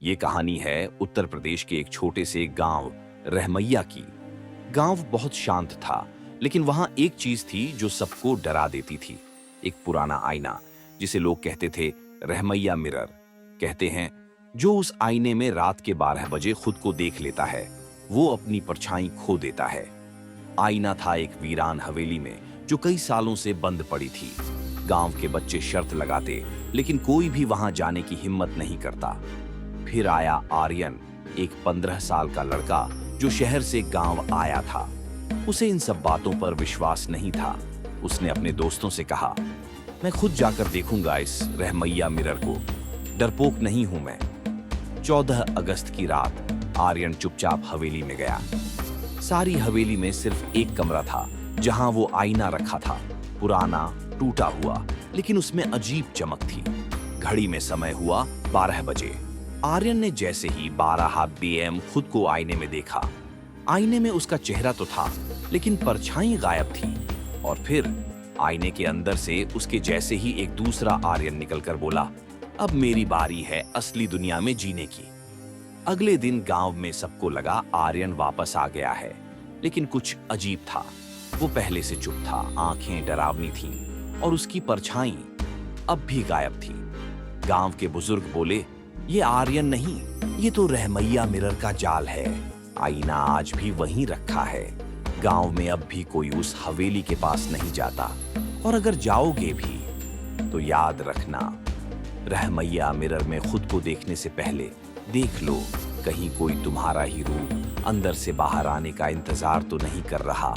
ये कहानी है उत्तर प्रदेश के एक छोटे से गांव रहमैया की। गांव बहुत शांत था, लेकिन वहां एक चीज थी जो सबको डरा देती थी। एक पुराना आईना, जिसे लोग कहते थे रहमैया मिरर। कहते हैं, जो उस आईने में रात के 12 बजे खुद को देख लेता है, वो अपनी परछाई खो देता है। आईना था एक वीरान हवेली में, जो कई सालों से बंद पड़ी थी। गांव के बच्चे शर्त लगाते, लेकिन कोई भी वहां जाने की हिम्मत नहीं करता। फिर आया आर्यन, एक 15 साल का लड़का जो शहर से गांव आया था। उसे इन सब बातों पर विश्वास नहीं था। उसने अपने दोस्तों से कहा, मैं खुद जाकर देखूंगा इस रहमैया मिरर को, डरपोक नहीं हूं मैं। 14 अगस्त की रात आर्यन चुपचाप हवेली में गया। सारी हवेली में सिर्फ एक कमरा था जहां वो आईना रखा था, पुराना, टूटा हुआ, लेकिन उसमें अजीब चमक थी। घड़ी में समय हुआ 12 बजे। आर्यन ने जैसे ही 12 PM खुद को आईने में देखा। आईने में उसका चेहरा तो था, लेकिन परछाई गायब थी। और फिर आईने के अंदर से उसके जैसे ही एक दूसरा आर्यन निकलकर बोला, अब मेरी बारी है असली दुनिया में जीने की। अगले दिन गांव में सबको लगा आर्यन वापस आ गया है, लेकिन कुछ अजीब था। वो पहले से चुप था, आंखें डरावनी थीं और उसकी परछाई अब भी गायब थी। गांव के बुजुर्ग बोले, ये आर्यन नहीं, ये तो रहमैया मिरर का जाल है। आईना आज भी वहीं रखा है। गांव में अब भी कोई उस हवेली के पास नहीं जाता, और अगर जाओगे भी तो याद रखना, रहमैया मिरर में खुद को देखने से पहले देख लो, कहीं कोई तुम्हारा ही रूप अंदर से बाहर आने का इंतजार तो नहीं कर रहा।